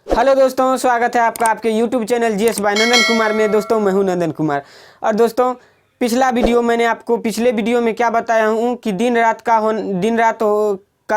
Hello दोस्तों, स्वागत है आपका आपके YouTube चैनल जीएस बाय नंदन कुमार में। दोस्तों मैं हूं नंदन कुमार। और दोस्तों पिछला वीडियो मैंने आपको पिछले वीडियो में क्या बताया हूं कि दिन रात का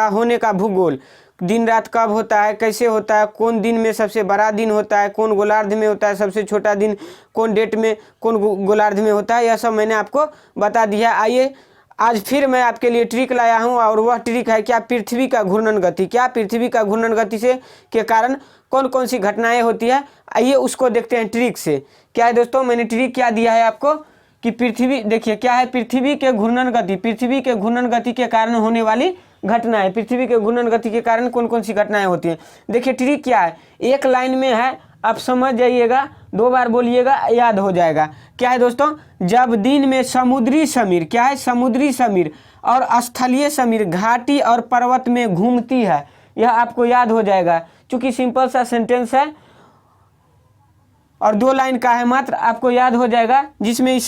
होने का भूगोल, दिन रात कब होता है, कैसे होता है, कौन दिन में सबसे बड़ा दिन होता है, कौन गोलार्ध में होता है सबसे छोटा दिन, कौन डेट में कौन गोलार्ध में होता है, यह सब मैंने आपको बता दिया। आइए आज फिर मैं आपके लिए ट्रिक लाया हूं और वह ट्रिक है क्या, पृथ्वी का घूर्णन गति। क्या पृथ्वी का घूर्णन गति से के कारण कौन कौन सी घटनाएं होती है, आइए उसको देखते हैं ट्रिक से। क्या है दोस्तों, मैंने ट्रिक क्या दिया है आपको कि पृथ्वी, देखिए क्या है, पृथ्वी के घूर्णन गति, पृथ्वी के घूर्णन गति के कारण होने वाली घटनाएं, पृथ्वी के घूर्णन गति के कारण कौन कौन सी घटनाएं होती हैं। देखिए ट्रिक क्या है, एक लाइन में है, आप समझ जाइएगा, दो बार बोलिएगा, याद हो जाएगा। क्या है दोस्तों, जब दिन में समुद्री समीर, क्या है, समुद्री समीर और स्थलीय समीर घाटी और पर्वत में घूमती है, यह आपको याद हो जाएगा। चूंकि सिंपल सा सेंटेंस है और दो लाइन का है मात्र, आपको याद हो जाएगा, जिसमें यह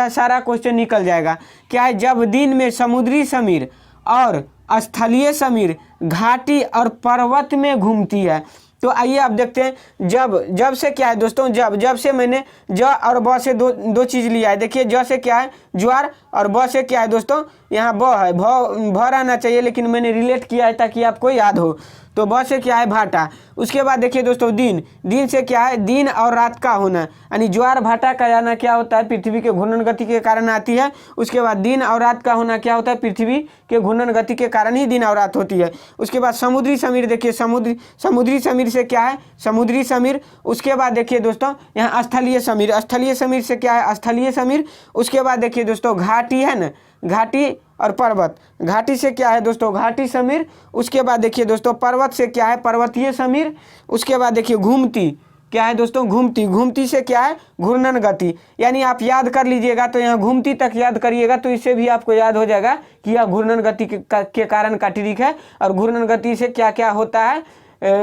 सारा क्वेश्चन निकल जाएगा। क्या है, जब दिन में समुद्री समीर और स्थलीय समीर घाटी और पर्वत में घूमती है। तो आइए आप देखते हैं, जब से क्या है दोस्तों, जब से मैंने ज और ब से दो चीज़ लिया है। देखिए ज से क्या है, ज्वार, और ब से क्या है दोस्तों, यहाँ ब है, भ रहना चाहिए, लेकिन मैंने रिलेट किया है ताकि आपको याद हो। तो ब से क्या है, भाटा। उसके बाद देखिए दोस्तों, दिन से क्या है, दिन और रात का होना, यानी ज्वार भाटा का आना क्या होता है, पृथ्वी के घूर्णन गति के कारण आती है। उसके बाद दिन और रात का होना क्या होता है, पृथ्वी के घूर्णन गति के कारण ही दिन और रात होती है। उसके बाद समुद्री समीर, देखिए समुद्री समीर से क्या है, समुद्री समीर। उसके बाद देखिए दोस्तों यहाँ स्थलीय समीर, स्थलीय समीर से क्या है, स्थलीय समीर। उसके बाद देखिए दोस्तों घाटी है ना, घाटी और पर्वत, घाटी से क्या है दोस्तों, घाटी समीर। उसके बाद देखिए दोस्तों पर्वत से क्या है, पर्वतीय समीर। उसके बाद देखिए घूमती, क्या है दोस्तों, घूमती से क्या है, घूर्णन गति। यानी आप याद कर लीजिएगा, तो यहाँ घूमती तक याद करिएगा, तो इससे भी आपको याद हो जाएगा कि यह घूर्णन गति के कारण का ट्रिक है। और घूर्णन गति से क्या क्या होता है,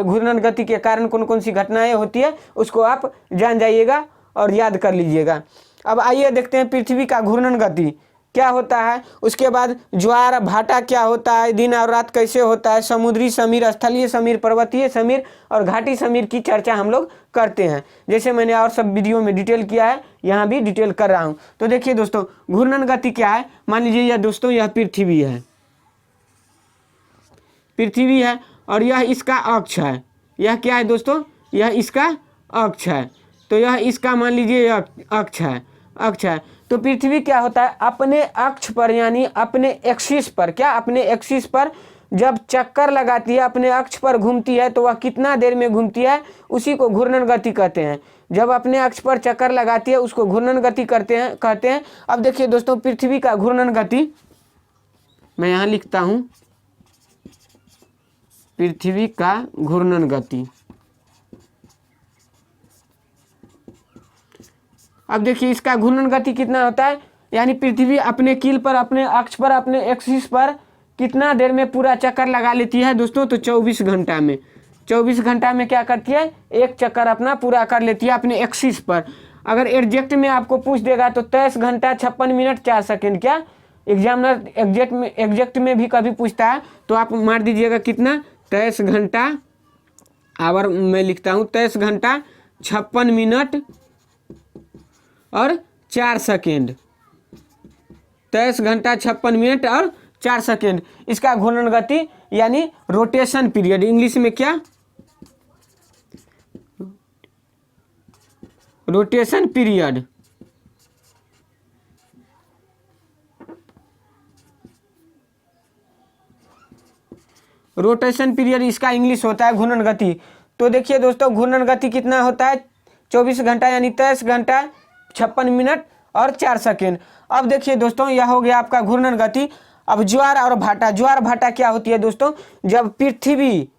घूर्णन गति के कारण कौन कौन सी घटनाएं होती है, उसको आप जान जाइएगा और याद कर लीजिएगा। अब आइए देखते हैं पृथ्वी का घूर्णन गति क्या होता है। उसके बाद ज्वार भाटा क्या होता है, दिन और रात कैसे होता है, समुद्री समीर, स्थलीय समीर, पर्वतीय समीर और घाटी समीर की चर्चा हम लोग करते हैं। जैसे मैंने और सब वीडियो में डिटेल किया है, यहाँ भी डिटेल कर रहा हूँ। तो देखिए दोस्तों घूर्णन गति क्या है, मान लीजिए यह दोस्तों यह पृथ्वी है, पृथ्वी है और यह इसका अक्ष है। यह क्या है दोस्तों, यह इसका अक्ष है। तो यह इसका मान लीजिए यह अक्ष है। तो पृथ्वी क्या होता है, अपने अक्ष पर यानी अपने एक्सिस पर, क्या अपने एक्सिस पर जब चक्कर लगाती है, अपने अक्ष पर घूमती है, तो वह कितना देर में घूमती है, उसी को घूर्णन गति कहते हैं। जब अपने अक्ष पर चक्कर लगाती है उसको घूर्णन गति कहते हैं। अब देखिए दोस्तों पृथ्वी का घूर्णन गति, मैं यहाँ लिखता हूँ, पृथ्वी का घूर्णन गति। अब देखिए इसका घूर्णन गति कितना होता है, यानी पृथ्वी अपने कील पर, अपने अक्ष पर, अपने एक्सिस पर कितना देर में पूरा चक्कर लगा लेती है दोस्तों, तो 24 घंटा में। 24 घंटा में क्या करती है, एक चक्कर अपना पूरा कर लेती है अपने एक्सिस पर। अगर एग्जैक्ट में आपको पूछ देगा तो 23 घंटा 56 मिनट 4 सेकेंड। क्या एग्जामिनर एग्जैक्ट में भी कभी पूछता है तो आप मार दीजिएगा कितना, 23 घंटा, आवर मैं लिखता हूँ 23 घंटा 56 मिनट और 4 सेकेंड, 23 घंटा 56 मिनट और 4 सेकेंड। इसका घूर्णन गति यानी रोटेशन पीरियड, इंग्लिश में क्या, रोटेशन पीरियड। रोटेशन पीरियड इसका इंग्लिश होता है घूर्णन गति। तो देखिए दोस्तों घूर्णन गति कितना होता है, 24 घंटा यानी 23 घंटा 56 मिनट और 4 सेकेंड। अब देखिए दोस्तों यह हो गया आपका घूर्णन गति। अब ज्वार और भाटा, ज्वार भाटा क्या होती है दोस्तों, जब पृथ्वी,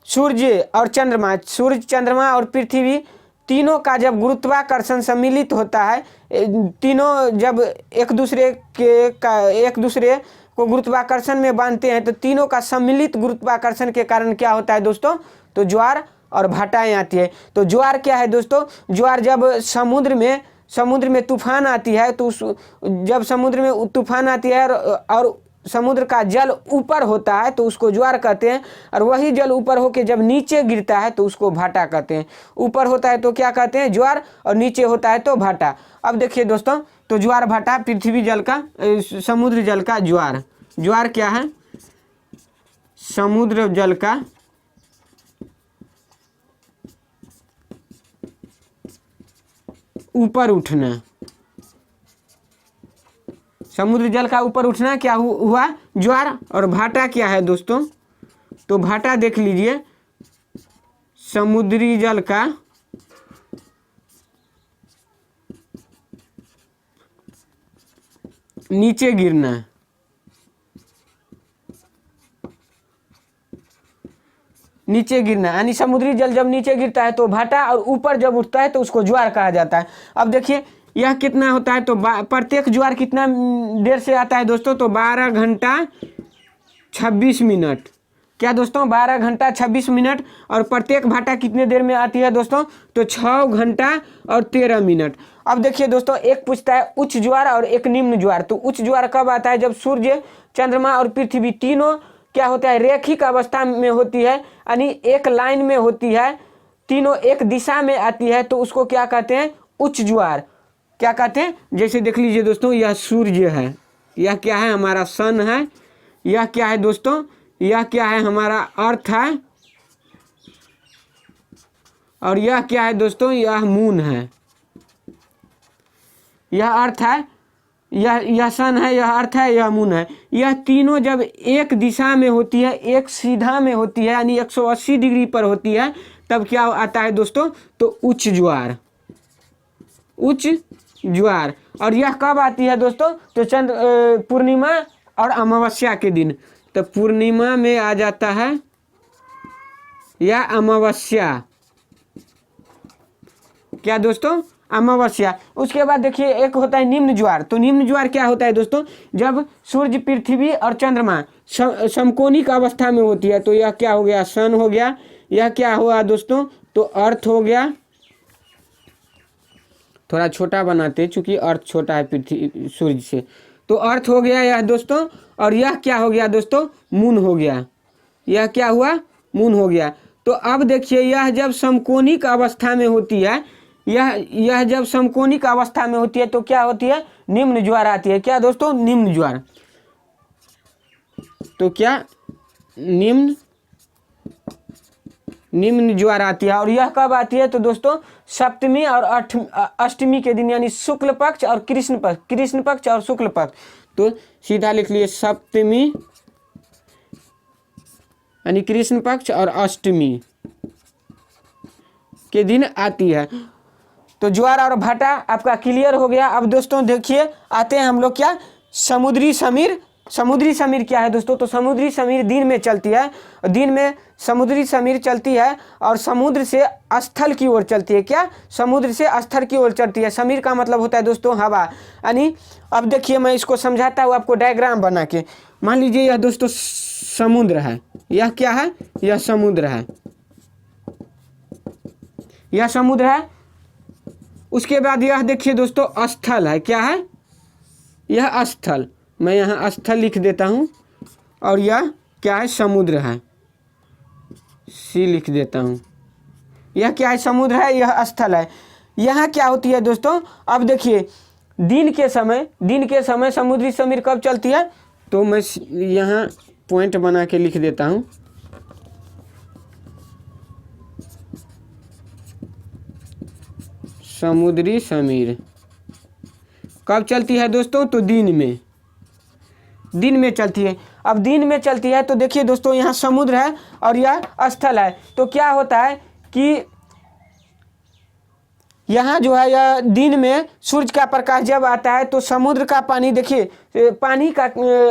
सूर्य और चंद्रमा और पृथ्वी तीनों का जब गुरुत्वाकर्षण सम्मिलित होता है, तीनों जब एक दूसरे को गुरुत्वाकर्षण में बांधते हैं, तो तीनों का सम्मिलित गुरुत्वाकर्षण के कारण क्या होता है दोस्तों, तो ज्वार और भाटाएं आती है। तो ज्वार क्या है दोस्तों, ज्वार जब समुद्र में तूफान आती है, तो जब समुद्र में तूफान आती है और समुद्र का जल ऊपर होता है तो उसको ज्वार कहते हैं, और वही जल ऊपर होके जब नीचे गिरता है तो उसको भाटा कहते हैं। ऊपर होता है तो क्या कहते हैं, ज्वार, और नीचे होता है तो भाटा। अब देखिए दोस्तों, तो ज्वार भाटा पृथ्वी जल का, समुद्र जल का ज्वार। ज्वार क्या है, समुद्र जल का ऊपर उठना। समुद्र जल का ऊपर उठना क्या हुआ, ज्वार। और भाटा क्या है दोस्तों, तो भाटा देख लीजिए, समुद्री जल का नीचे गिरना। नीचे गिरना यानी समुद्री जल जब नीचे गिरता है तो भाटा, और ऊपर जब उठता है तो उसको ज्वार कहा जाता है। अब देखिए यह कितना होता है, तो प्रत्येक ज्वार कितना देर से आता है दोस्तों, तो 12 घंटा 26 मिनट। क्या दोस्तों, 12 घंटा 26 मिनट। और प्रत्येक भाटा कितने देर में आती है दोस्तों, तो 6 घंटा और 13 मिनट। अब देखिए दोस्तों, एक पूछता है उच्च ज्वार और एक निम्न ज्वार। तो उच्च ज्वार कब आता है, जब सूर्य, चंद्रमा और पृथ्वी तीनों क्या होता है, रैखिक अवस्था में होती है, यानी एक लाइन में होती है, तीनों एक दिशा में आती है, तो उसको क्या कहते हैं, उच्च ज्वार। क्या कहते हैं, जैसे देख लीजिए दोस्तों, यह सूर्य है, यह क्या है, हमारा सन है, यह क्या है दोस्तों, यह क्या है, हमारा अर्थ है, और यह क्या है दोस्तों, यह मून है। यह अर्थ है, यह सन है, यह अर्थ है, यह मून है। यह तीनों जब एक दिशा में होती है, एक सीधा में होती है, यानी 180 डिग्री पर होती है, तब क्या आता है दोस्तों, तो उच्च ज्वार। उच्च ज्वार। और यह कब आती है दोस्तों, तो पूर्णिमा और अमावस्या के दिन। तो पूर्णिमा में आ जाता है या अमावस्या, क्या दोस्तों, अमावस्या। उसके बाद देखिए एक होता है निम्न ज्वार। तो निम्न ज्वार क्या होता है दोस्तों, जब सूर्य, पृथ्वी और चंद्रमा समकोणिक अवस्था में होती है, तो यह क्या हो गया, सन हो गया। यह क्या हुआ दोस्तों, तो अर्थ हो गया। थोड़ा छोटा बनाते चूंकि अर्थ छोटा है पृथ्वी सूर्य से, तो अर्थ हो गया यह दोस्तों। और यह क्या हो गया दोस्तों, मून हो गया। यह क्या हुआ, मून हो गया। तो अब देखिए, यह जब समकोणिक अवस्था में होती है, यह जब समकोणिक अवस्था में होती है तो क्या होती है, निम्न ज्वार आती है। क्या दोस्तों, निम्न ज्वार। तो क्या, निम्न ज्वार आती है। और यह कब आती है, तो दोस्तों सप्तमी और अष्टमी के दिन, यानी शुक्ल पक्ष और कृष्ण पक्ष, कृष्ण पक्ष और शुक्ल पक्ष। तो सीधा लिख लिए, सप्तमी यानी कृष्ण पक्ष और अष्टमी के दिन आती है। तो ज्वार और भाटा आपका क्लियर हो गया। अब दोस्तों देखिए, आते हैं हम लोग क्या, समुद्री समीर। समुद्री समीर क्या है दोस्तों, तो समुद्री समीर दिन में चलती है। दिन में समुद्री समीर चलती है और समुद्र से स्थल की ओर चलती है। क्या, समुद्र से स्थल की ओर चलती है। समीर का मतलब होता है दोस्तों हवा, यानी अब देखिए मैं इसको समझाता हूँ आपको डायग्राम बना के। मान लीजिए यह दोस्तों समुद्र है, यह क्या है, यह समुद्र है, यह समुद्र है। उसके बाद यह देखिए दोस्तों स्थल है, क्या है, यह स्थल। मैं यहाँ स्थल लिख देता हूँ, और यह क्या है, समुद्र है, सी लिख देता हूँ। यह क्या है, समुद्र है, यह स्थल है। यहाँ क्या होती है दोस्तों, अब देखिए दिन के समय समुद्री समीर कब चलती है, तो मैं यहाँ पॉइंट बना के लिख देता हूँ। समुद्री समीर कब चलती है दोस्तों, तो दिन में चलती है। अब दिन में चलती है तो देखिए दोस्तों, यहाँ समुद्र है और यह स्थल है। तो क्या होता है कि यहाँ जो है, यह दिन में सूर्य का प्रकाश जब आता है तो समुद्र का पानी, देखिए पानी का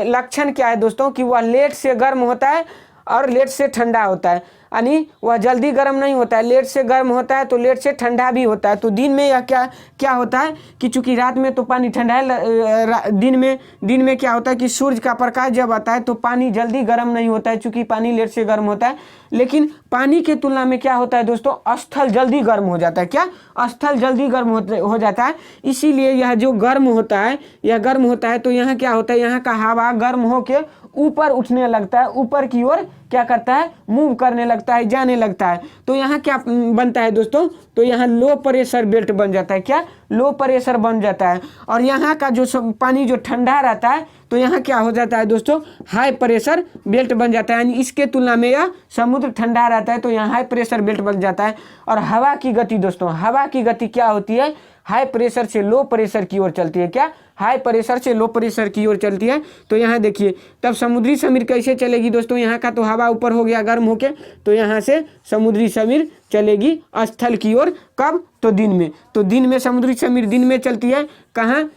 लक्षण क्या है दोस्तों, कि वह लेट से गर्म होता है और लेट से ठंडा होता है, यानी वह जल्दी गर्म नहीं होता है, लेट से गर्म होता है तो लेट से ठंडा भी होता है। तो दिन में यह क्या क्या होता है कि चूंकि रात में तो पानी ठंडा है, दिन में क्या होता है कि सूर्य का प्रकाश जब आता है तो पानी जल्दी गर्म नहीं होता है, चूंकि पानी लेट से गर्म होता है। लेकिन पानी के तुलना में क्या होता है दोस्तों, स्थल जल्दी गर्म हो जाता है। क्या स्थल जल्दी गर्म हो जाता है, इसीलिए यह जो गर्म होता है, यह गर्म होता है तो यहाँ क्या होता है, यहाँ का हवा गर्म होके ऊपर उठने लगता है, ऊपर की ओर क्या करता है, मूव करने लगता है, जाने लगता है। तो यहाँ क्या बनता है दोस्तों, तो यहाँ लो प्रेशर बेल्ट बन जाता है। क्या लो प्रेशर बन जाता है। और यहाँ का जो पानी जो ठंडा रहता है तो यहाँ क्या हो जाता है दोस्तों, हाई प्रेशर बेल्ट बन जाता है। यानी इसके तुलना में यह समुद्र ठंडा रहता है तो यहाँ हाई प्रेशर बेल्ट बन जाता है। और हवा की गति दोस्तों, हवा की गति क्या होती है, हाई प्रेशर से लो प्रेशर की ओर चलती है। क्या हाई प्रेशर से लो प्रेशर की ओर चलती है। तो यहाँ देखिए तब समुद्री समीर कैसे चलेगी दोस्तों, यहाँ का तो हवा ऊपर हो गया गर्म होके, तो यहाँ से समुद्री समीर चलेगी स्थल की ओर। कब, तो दिन में। तो दिन में समुद्री समीर दिन में चलती है, कहाँ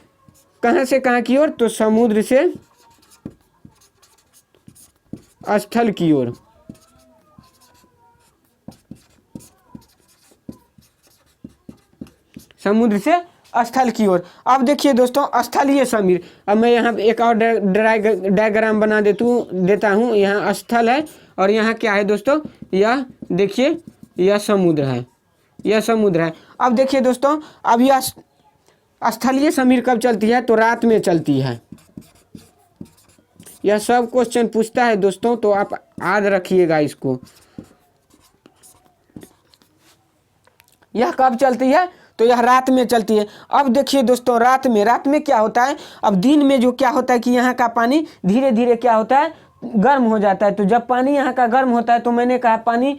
कहाँ से कहाँ की ओर, तो समुद्र से स्थल की ओर। समुद्र से स्थल की ओर। अब देखिए दोस्तों स्थलीय समीर, अब मैं यहाँ एक और डायग्राम बना देता हूँ। यहाँ स्थल है और यहाँ क्या है दोस्तों, यह देखिए यह समुद्र है, यह समुद्र है। अब देखिए दोस्तों, अब यह स्थलीय समीर कब चलती है, तो रात में चलती है। यह सब क्वेश्चन पूछता है दोस्तों, तो आप याद रखिएगा इसको। यह कब चलती है, तो यह रात में चलती है। अब देखिए दोस्तों रात में क्या होता है, अब दिन में जो क्या होता है कि यहाँ का पानी धीरे धीरे क्या होता है, गर्म हो जाता है। तो जब पानी यहाँ का गर्म होता है तो मैंने कहा पानी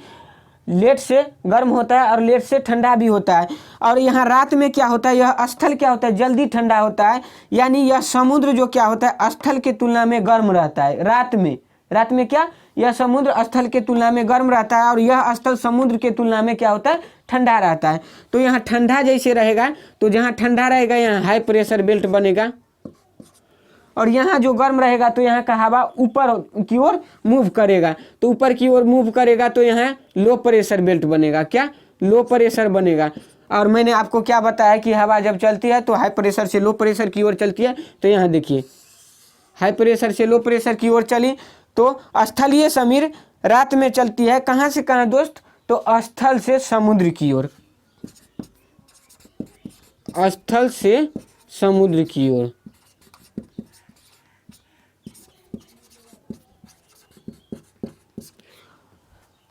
लेट से गर्म होता है और लेट से ठंडा भी होता है। और यहाँ रात में क्या होता है, यह स्थल क्या होता है, जल्दी ठंडा होता है। यानी यह समुद्र जो क्या होता है स्थल के तुलना में गर्म रहता है रात में क्या, यह समुद्र स्थल के तुलना में गर्म रहता है और यह स्थल समुद्र के तुलना में क्या होता है, ठंडा रहता है। तो यहाँ ठंडा जैसे रहेगा, तो जहाँ ठंडा रहेगा यहाँ हाई प्रेशर बेल्ट बनेगा, और यहाँ जो गर्म रहेगा तो यहाँ का हवा ऊपर की ओर मूव करेगा। तो ऊपर की ओर मूव करेगा तो यहाँ लो प्रेशर बेल्ट बनेगा। क्या, लो प्रेशर बनेगा। और मैंने आपको क्या बताया कि हवा जब चलती है तो हाई प्रेशर से लो प्रेशर की ओर चलती है। तो यहाँ देखिए हाई प्रेशर से लो प्रेशर की ओर चली, तो स्थलीय समीर रात में चलती है। कहाँ से कहाँ दोस्त, तो स्थल से समुद्र की ओर, स्थल से समुद्र की ओर।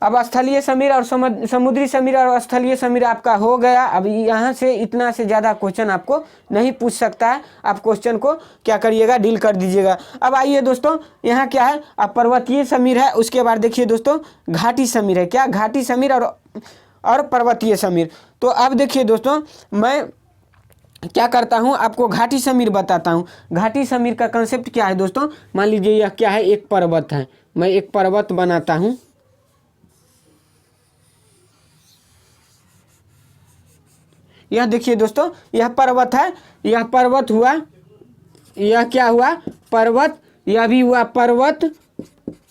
अब स्थलीय समीर और समुद्री समीर और स्थलीय समीर आपका हो गया। अब यहाँ से इतना से ज़्यादा क्वेश्चन आपको नहीं पूछ सकता है। आप क्वेश्चन को क्या करिएगा, डील कर दीजिएगा। अब आइए दोस्तों, यहाँ क्या है, अब पर्वतीय समीर है, उसके बाद देखिए दोस्तों घाटी समीर है। क्या, घाटी समीर और पर्वतीय समीर। तो अब देखिए दोस्तों, मैं क्या करता हूँ, आपको घाटी समीर बताता हूँ। घाटी समीर का कंसेप्ट क्या है दोस्तों, मान लीजिए यह क्या है, एक पर्वत है। मैं एक पर्वत बनाता हूँ। यह देखिए दोस्तों, यह पर्वत है, यह पर्वत हुआ, यह क्या हुआ, पर्वत, यह भी हुआ पर्वत,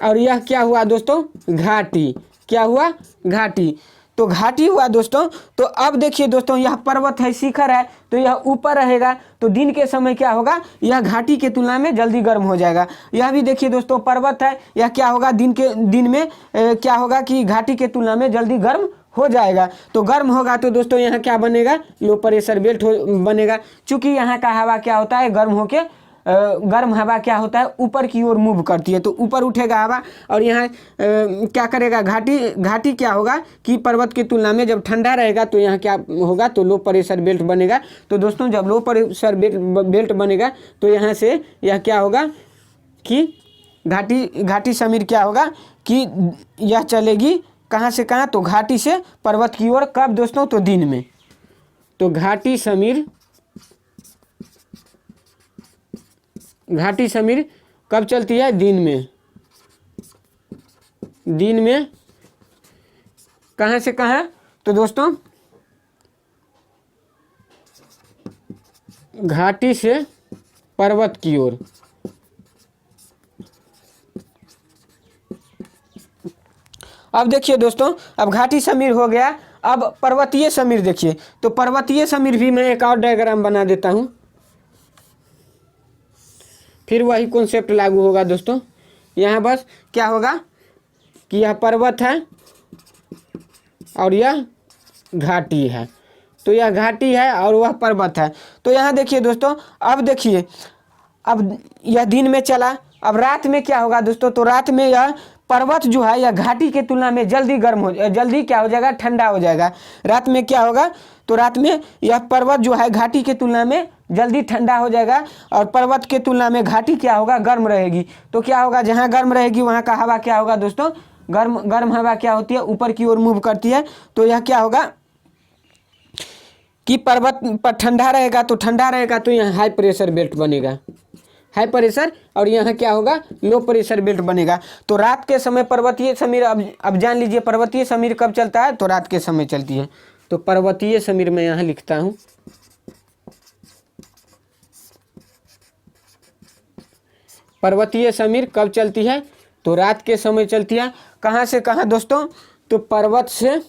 और यह क्या हुआ दोस्तों, घाटी। क्या हुआ, घाटी। तो घाटी हुआ दोस्तों। तो अब देखिए दोस्तों, यह पर्वत है, शिखर है, तो यह ऊपर रहेगा। तो दिन के समय क्या होगा, यह घाटी के तुलना में जल्दी गर्म हो जाएगा। यह भी देखिए दोस्तों पर्वत है, यह क्या होगा, दिन में क्या होगा कि घाटी के तुलना में जल्दी गर्म हो जाएगा। तो गर्म होगा तो दोस्तों यहाँ क्या बनेगा, लो प्रेशर बेल्ट बनेगा। चूंकि यहाँ का हवा क्या होता है, गर्म होके गर्म हवा क्या होता है, ऊपर की ओर मूव करती है। तो ऊपर उठेगा हवा और यहाँ क्या करेगा, घाटी क्या होगा कि पर्वत की तुलना में जब ठंडा रहेगा तो यहाँ क्या होगा, तो लो प्रेशर बेल्ट बनेगा। तो दोस्तों जब लो प्रेशर बेल्ट बनेगा तो यहाँ से यह क्या होगा कि घाटी समीर क्या होगा कि यह चलेगी कहाँ से कहाँ, तो घाटी से पर्वत की ओर। कब दोस्तों, तो दिन में। तो घाटी समीर कब चलती है, दिन में। दिन में कहाँ से कहाँ, तो दोस्तों घाटी से पर्वत की ओर। अब देखिए दोस्तों, अब घाटी समीर हो गया। अब पर्वतीय समीर देखिए, तो पर्वतीय समीर भी मैं एक और डायग्राम बना देता हूँ, फिर वही कॉन्सेप्ट लागू होगा दोस्तों। यहाँ बस क्या होगा कि यह पर्वत है और यह घाटी है, तो यह घाटी है और वह पर्वत है। तो यहाँ देखिए दोस्तों, अब देखिए, अब यह दिन में चला, अब रात में क्या होगा दोस्तों, तो रात में यह पर्वत जो है यह घाटी के तुलना में जल्दी क्या हो जाएगा, ठंडा हो जाएगा। रात में क्या होगा, तो रात में यह पर्वत जो है घाटी के तुलना में जल्दी ठंडा हो जाएगा, और पर्वत के तुलना में घाटी क्या होगा, गर्म रहेगी। तो क्या होगा, जहाँ गर्म रहेगी वहाँ का हवा क्या होगा दोस्तों, गर्म हवा क्या होती है, ऊपर की ओर मूव करती है। तो यह क्या होगा कि पर्वत पर ठंडा रहेगा, तो ठंडा रहेगा तो यहाँ हाई प्रेशर बेल्ट बनेगा, हाई प्रेशर, और यहाँ क्या होगा, लो प्रेशर बेल्ट बनेगा। तो रात के समय पर्वतीय समीर, अब जान लीजिए पर्वतीय समीर कब चलता है, तो रात के समय चलती है। तो पर्वतीय समीर मैं यहाँ लिखता हूँ, पर्वतीय समीर कब चलती है, तो रात के समय चलती है। कहाँ से कहाँ दोस्तों, तो पर्वत से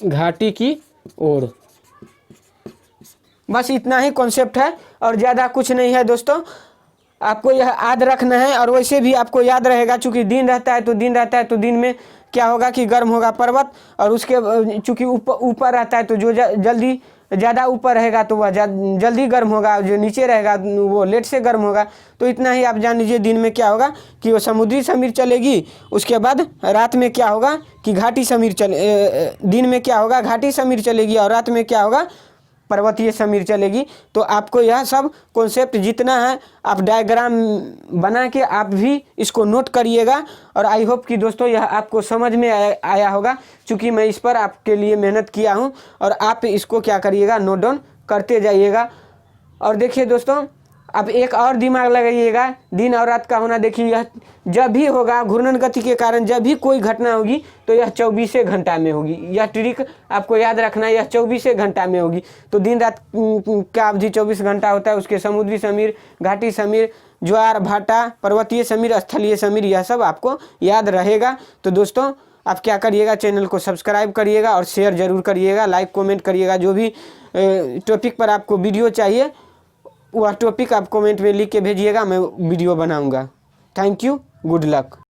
घाटी की ओर। बस इतना ही कॉन्सेप्ट है और ज़्यादा कुछ नहीं है दोस्तों, आपको यह याद रखना है। और वैसे भी आपको याद रहेगा, चूँकि दिन रहता है तो दिन में क्या होगा कि गर्म होगा पर्वत, और उसके चूँकि ऊपर रहता है तो जो जल्दी ज़्यादा ऊपर रहेगा तो वह जल्दी गर्म होगा, जो नीचे रहेगा वो लेट से गर्म होगा। तो इतना ही आप जान लीजिए, दिन में क्या होगा कि वो समुद्री समीर चलेगी, उसके बाद रात में क्या होगा कि घाटी समीर दिन में क्या होगा, घाटी समीर चलेगी, और रात में क्या होगा, पर्वतीय समीर चलेगी। तो आपको यह सब कॉन्सेप्ट जितना है आप डायग्राम बना के आप भी इसको नोट करिएगा, और आई होप कि दोस्तों यह आपको समझ में आया होगा, क्योंकि मैं इस पर आपके लिए मेहनत किया हूं, और आप इसको क्या करिएगा, नोट डाउन करते जाइएगा। और देखिए दोस्तों, अब एक और दिमाग लगाइएगा, दिन और रात का होना। देखिए यह जब भी होगा घूर्णन गति के कारण, जब भी कोई घटना होगी तो यह 24 घंटा में होगी। यह ट्रिक आपको याद रखना है, यह 24 घंटा में होगी। तो दिन रात का अवधि 24 घंटा होता है। उसके समुद्री समीर, घाटी समीर, ज्वार भाटा, पर्वतीय समीर, स्थलीय समीर, यह सब आपको याद रहेगा। तो दोस्तों आप क्या करिएगा, चैनल को सब्सक्राइब करिएगा और शेयर ज़रूर करिएगा, लाइक कमेंट करिएगा। जो भी टॉपिक पर आपको वीडियो चाहिए वह टॉपिक आप कमेंट में लिख के भेजिएगा, मैं वीडियो बनाऊंगा। Thank you, good luck.